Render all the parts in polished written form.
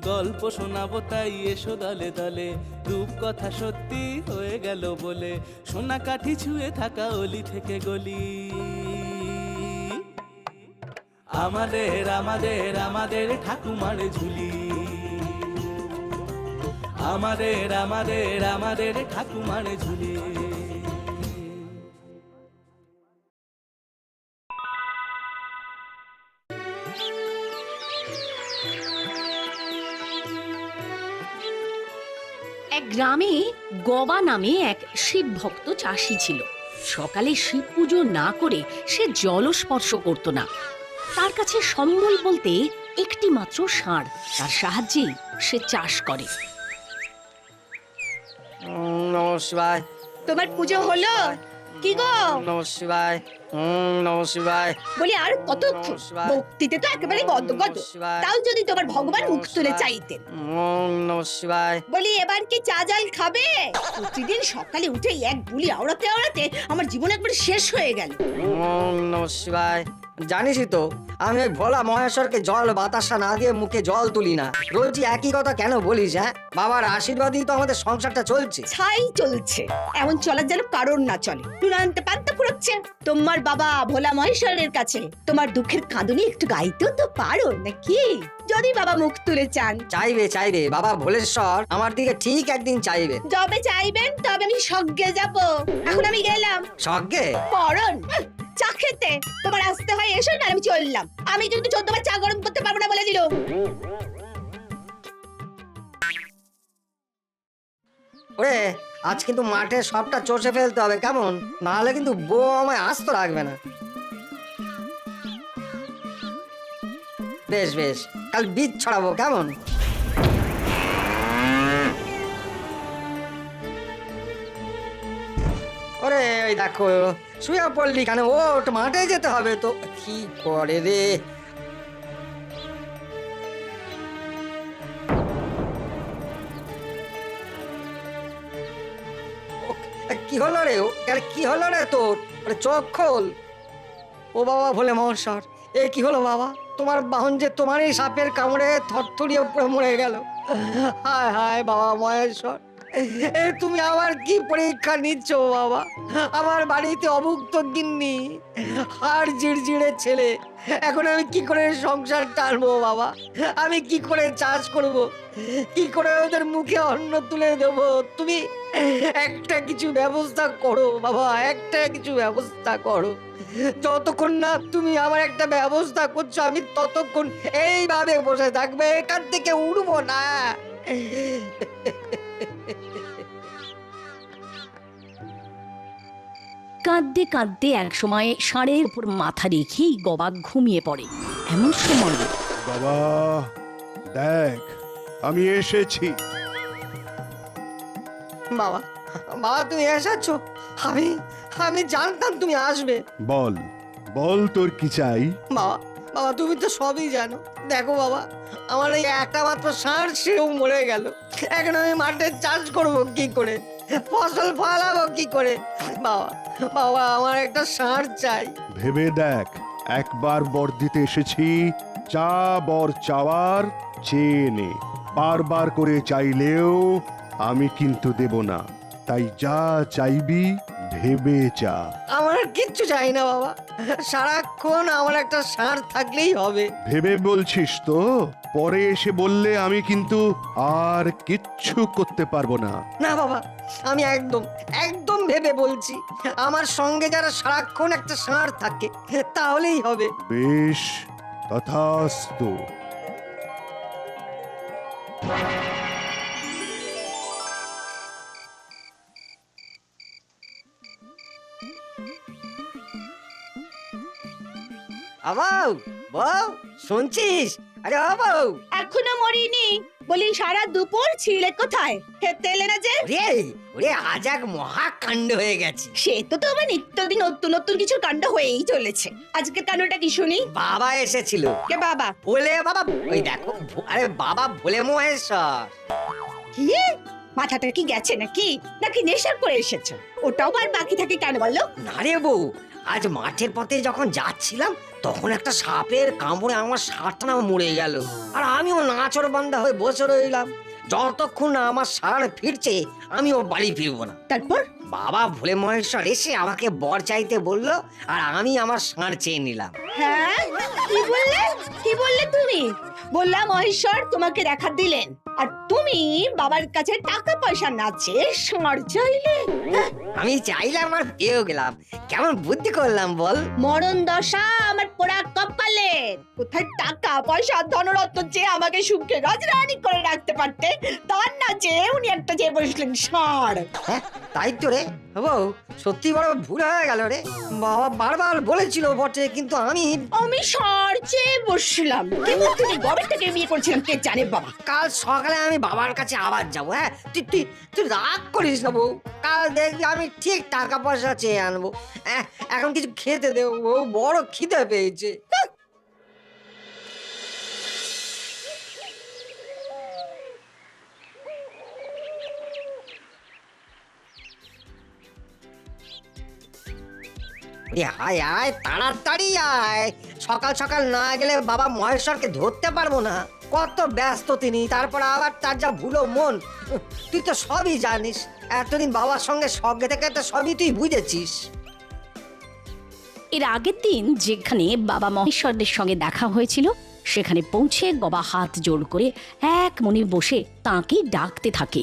গল্প শোনাবো তাই এসো দলে দলে, রূপকথা সত্যি হয়ে গেল বলে, সোনা কাঠি ছুঁয়ে থাকা অলি থেকে গলি। আমাদের আমাদের আমাদের ঠাকুমার ঝুলি, আমাদের আমাদের আমাদের ঠাকুমার ঝুলি। এক গ্রামে গবা নামে এক শিব ভক্ত চাষী ছিল। সকালে শিব পুজো না করে সে জলস্পর্শ করত না। তার কাছে সম্বল বলতে একটি মাত্র ষাঁড়, তার সাহায্যেই সে চাষ করে। নমঃ শিবায়। তোমার পুজো হলো কি গো? নমঃ শিবায়। নমঃ শিবায়। বলি আর কতক্ষণ? ভক্তিতে তো একেবারে গদগদ। তাও যদি তোমার ভগবান মুখ তুলে চাইতেন। নমঃ শিবায়। বলি এবার কি চা জল খাবে? প্রতিদিন সকালে উঠে এক বুলি আওড়াতে আওড়াতে আমার জীবন একবার শেষ হয়ে গেল। নমঃ শিবায়। জানিসই তো আমি ওই ভোলা মহেশ্বরকে জল বাতাসা না দিয়ে মুখে জল তুলি না। রোজই একই কথা কেন বলিস? হ্যাঁ, বাবার আশীর্বাদই তো আমাদের সংসারটা চলছে। ছাই চলছে, এমন চলার যেন কারণ না চলে। নুন আনতে পান্তা ফুরোচ্ছে। তোমার বাবা ভোলা মহেশ্বরের কাছে তোমার দুঃখের কাঁদুনি একটু গাইতেও তো পারো নাকি? যদি বাবা মুখ তুলে চান। চাইবে চাইবে, বাবা ভোলেশ্বর আমার দিকে ঠিক একদিন চাইবে। যবে চাইবেন তবে আমি স্বর্গে যাব। এখন আমি গেলাম। স্বর্গে? পরন চা খেতে তোমার আসতে হয়, এসো না আমি চললাম। আমি কিন্তু 14 বার চা গরম করতে পারবো না বলে দিল। ওরে আজ কিন্তু মাঠে সবটা চষে ফেলতে হবে, কেমন? নাহলে কিন্তু বউ আমায় আস্ত রাখবে না। বেশ বেশ, কাল বীজ ছড়াবো, কেমন? ওরে ওই দেখো শুয়ে পড়লি কেন? ওঠ, মাঠে যেতে হবে তো। কি করে রে? কি হলো রে? কি হলো রে তোর? চোখ খোল। ও বাবা ভোলে মহেশ্বর, এ কি হলো বাবা? তোমার বাহন যে তোমারই সাপের কামড়ে থরথরিয়ে পড়ে মরে গেল। হায় হায় বাবা মহেশ্বর, এ তুমি আমার কি পরীক্ষা নিচ্ছ বাবা? আমার বাড়িতে অভুক্ত গিন্নি, হাড় জিড়জিড়ে ছেলে, এখন আমি কি করে সংসার টানবো বাবা? আমি কি করে চাষ করব? কি করে ওদের মুখে অন্ন তুলে দেব? তুমি একটা কিছু ব্যবস্থা করো বাবা, একটা কিছু ব্যবস্থা করো। যতক্ষণ না তুমি আমার একটা ব্যবস্থা করছো আমি ততক্ষণ এইভাবে বসে থাকবে, এখান থেকে উঠবো না। কাঁদতে কাঁদতে একসময় ষাঁড়ের উপর মাথা রেখেই গবা ঘুমিয়ে পড়ে। এমন সময় বাবা দেখ, আমি এসেছি। বাবা বাবা তুমি এসেছো? আমি আমি জানতাম তুমি আসবে। বল বল তোর কি চাই? বাবা বাবা তুমি তো সবই জানো। দেখো বাবা, আমার এই একটা মাত্র ষাঁড়, সেও মরে গেল। এখন আমি মাঠে চাষ করব কি করে? ফসল ফলাবো কি করে? বাবা বাবা আমার একটা ষাঁড় চাই। ভেবে দেখ, একবার বর দিতে এসেছি, চা বর চাওয়ার চেয়ে নে। বারবার করে চাইলেও আমি কিন্তু দেব না, তাই যা চাইবি ভেবে চা। আমার আর কিচ্ছু চাই না বাবা, সারাক্ষণ আমার একটা ষাঁড় থাকলেই হবে। ভেবে বলছিস তো? পরে এসে বললে আমি কিন্তু আর কিচ্ছু করতে পারবো না। না বাবা, আমি একদম একদম ভেবে বলছি, আমার সঙ্গে যারা সারাক্ষণ একটা ষাঁড় থাকে তাহলেই হবে। বেশ, তথাস্তু। আবাউ বউ, শুনছিস? আরে ও বউ। এখনো মরিনি। বলি সারা দুপুর ছিলে কোথায়? খেতে এলে না যে? রে ওরে আজ এক মহাকাণ্ড হয়ে গেছে। সে তো তোমার নিত্যদিন নতুন নতুন কিছু কাণ্ড হয়েই চলেছে। আজকের কাণ্ডটা কি শুনি? বাবা এসেছিল। কে বাবা? ভোলে বাবা, ওই দেখো আরে বাবা ভোলে মহেশ্বর। কি মাথাটা কি গেছে নাকি নাকি নেশা করে এসেছো? ওটাও আর বাকি থাকে কেন বললো? না রে বউ, আজ মাঠের পথে যখন যাচ্ছিলাম তখন একটা সাপের কামড়ে আমার ষাঁড়টা না মরে গেল, আর আমিও নাচর বান্দা হয়ে বসে রইলাম। যতক্ষণ না আমার ষাঁড় ফিরছে আমিও বাড়ি ফিরবো না। তারপর বাবা ভোলে মহেশ্বর এসে আমাকে বর চাইতে বললো, আর আমি আমার ষাঁড় চেয়ে নিলাম। হ্যাঁ, কি বললে তুমি? বললাম মহেশ্বর তোমাকে দেখা দিলেন, আর তুমি বাবার কাছে টাকা পয়সা না চেয়ে ষাঁড় চাইলে। আমি চাইলাম আর পেয়েও গেলাম। কেমন বুদ্ধি করলাম বল? মরণ দশা আমার পোড়া কপালে। কোথায় টাকা পয়সা ধনরত্ন চেয়ে আমাকে সুখে রাজরানী করে রাখতে পারতে, তার না চেয়ে উনি একটা চেয়ে বসলেন ষাঁড়। হ্যাঁ তাই তো রে বউ, সত্যি বড় ভুল হয়ে গেল রে। বাবা বারবার বলেছিল বটে, কিন্তু আমি ষাঁড় চেয়ে বসলাম। কিন্তু তুমি গবে থেকে বিয়ে করছিলাম কে জানে বাবা। কাল সকালে আমি বাবার কাছে আবার যাবো। হ্যাঁ তুই তুই তুই রাগ করিস না বউ, কাল দেখবি আমি ঠিক টাকা পয়সা চেয়ে আনবো। এখন কিছু খেতে দেবো বউ, বড় খিদে পেয়েছে। আয় আয় তাড়াতাড়ি আয়, সকাল সকাল না গেলে বাবা মহেশ্বরকে ধরতে পারবো না। কত ব্যস্ত তিনি, তারপর আবার তার যা ভুলো মন। তুই তো সবই জানিস, এতদিন বাবার সঙ্গে সঙ্গে থেকে তো সবই তুই বুঝেছিস। এর আগের দিন যেখানে বাবা মহেশ্বরের সঙ্গে দেখা হয়েছিল সেখানে পৌঁছে গবা হাত জোড় করে এক মনে বসে তাঁকে ডাকতে থাকে।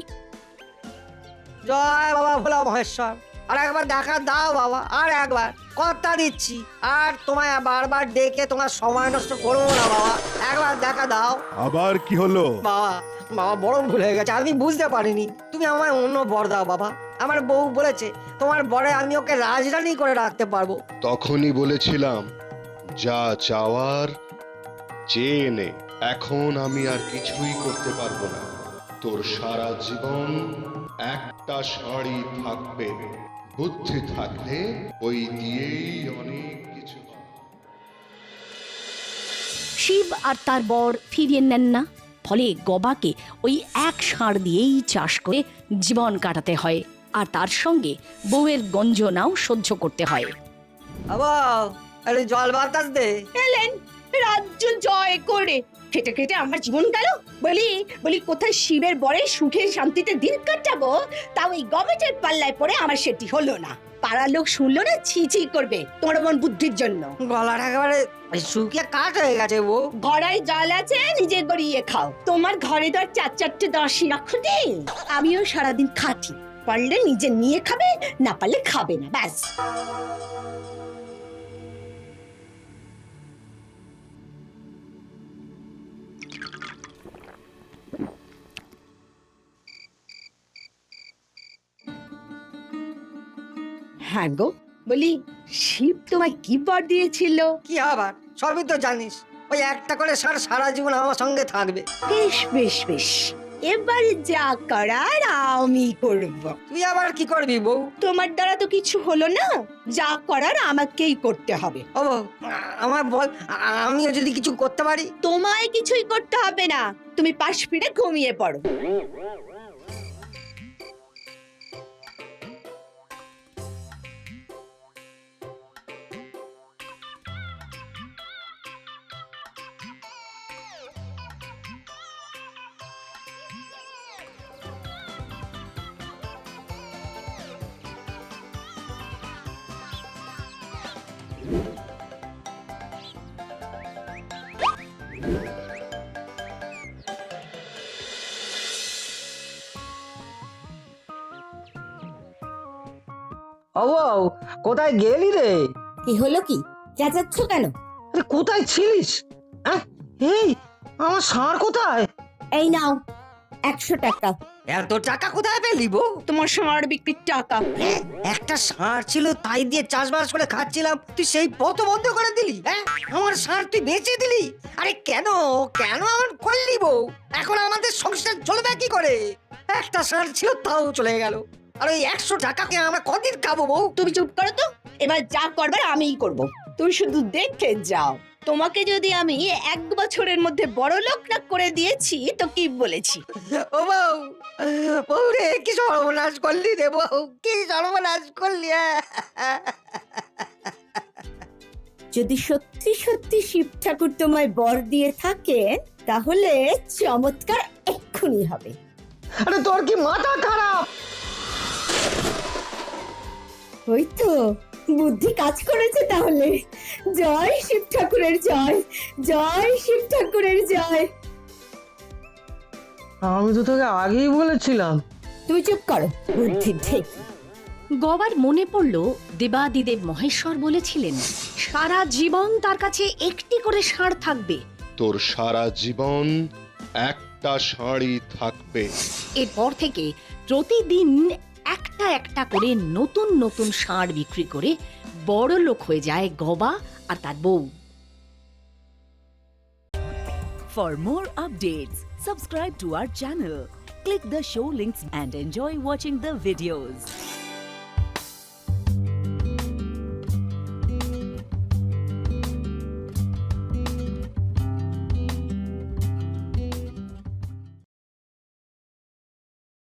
জয় বাবা ভোলা মহেশ্বর, আর একবার দেখা দাও বাবা, আর একবার কথা দিচ্ছি, আর তোমায় বারবার ডেকে তোমার সময় নষ্ট করবো না বাবা, একবার দেখা দাও। আবার কি হলো? বাবা বাবা বড় ভুল হয়ে গেছে, আমি বুঝতে পারিনি। তুমি আমায় অন্য বর দাও বাবা। আমার বউ বলেছে তোমার বরে আমি ওকে রাজরানী করে রাখতে পারবো। তখনই বলেছিলাম যা চাওয়ার চেয়ে নে। এখন আমি আর কিছুই করতে পারবো না। তোর সারা জীবন একটা শাড়ি থাকবে। বুদ্ধি থাকলে ওই দিয়েই অনেক কিছু হয়। শিব আর তার বর ফিরিয়ে নেন না, ফলে গবাকে ওই এক ষাঁড় দিয়েই চাষ করে জীবন কাটাতে হয়, আর তার সঙ্গে বউয়ের গঞ্জনাও সহ্য করতে হয়। বাবা আরে জল বাতাস দে। এলেন রাজ্য জয় করে, খেটে খেটে আমার জীবন গেল। বলি কোথায় শিবের বরে সুখে শান্তিতে দিন কাটাবো, তাও এই গবেটের পাল্লায় পড়ে আমার সেটি হলো না। পাড়ার লোক শুনলো না ছি ছি করবে তোমার মন বুদ্ধির জন্য। গলাটা একেবারে শুকিয়ে কাঠ হয়ে গেছে বউ। ঘড়ায় জল আছে নিজে গড়িয়ে খাও। তোমার ঘরে তো আর চার চারটে দশই রাখো নেই। আমিও সারাদিন খাটি, পারলে নিজে নিয়ে খাবে, না পারলে খাবে না, ব্যাস। হ্যাঁ গো, বলি শিব তোমায় কি বর দিয়েছিল? কি আবার, সবই তো জানিস। ওই একটা করে সারা জীবন আমার সঙ্গে থাকবে। বেশ বেশ বেশ, এবার যা করার আমি করব। তুই আবার কি করবি বউ? তোমার দ্বারা তো কিছু হলো না, যা করার আমাকেই করতে হবে। ও বউ, আমার বল, আমিও যদি কিছু করতে পারি। তোমায় কিছুই করতে হবে না, তুমি পাশ ফিরে ঘুমিয়ে পড়ো। ও বউ, কোথায় গেলি রে? কি হলো কি, চেঁচাচ্ছ কেন? আরে কোথায় ছিলিস? এই আমার ষাঁড় কোথায়? এই নাও 100 টাকা। এত টাকা কোথায় পেলি বউ? তোমার ষাঁড় বিক্রির টাকা। একটা ষাঁড় ছিল, তাই দিয়ে চাষবাস করে খাচ্ছিলাম, তুই সেই পথ বন্ধ করে দিলি। হ্যাঁ, আমার ষাঁড় তুই বেচে দিলি। আরে কেন কেন এমন করলি বউ? এখন আমাদের সংসার চলবে কি করে? একটা ষাঁড় ছিল, তাও চলে গেল। আর ওই 100 টাকাকে আমরা কদিন খাবো বউ? তুমি চুপ করো তো, এবার যা করবার আমিই করব। তুমি শুধু দেখে যাও। তোমাকে যদি আমি 1 বছরের মধ্যে বড় লোক না করে দিয়েছি তো কি বলেছি? ও বউ, বউ রে, কি সর্বনাশ করলি রে বউ, কি সর্বনাশ করলি! যদি সত্যি সত্যি শিব ঠাকুর তোমায় বর দিয়ে থাকে তাহলে চমৎকার এক্ষুনি হবে। আরে তোর কি মাথা খারাপ? ওই তো বুদ্ধি কাজ করেছে তাহলে। জয় শিব ঠাকুরের জয়, জয় শিব ঠাকুরের জয়। আমি তো তোকে আগেই বলেছিলাম। তুমি চুপ করো, বুদ্ধি ঠিক। গবার মনে পড়ল দেবাদিদেব মহেশ্বর বলেছিলেন সারা জীবন তার কাছে একটি করে ষাঁড় থাকবে। তোর সারা জীবন একটা ষাঁড়ই থাকবে। এরপর থেকে প্রতিদিন একটা একটা করে নতুন নতুন ষাঁড় বিক্রি করে বড় লোক হয়ে যায় গবা আর তার বউ। For more updates, subscribe to our channel, click the show links and enjoy watching the videos.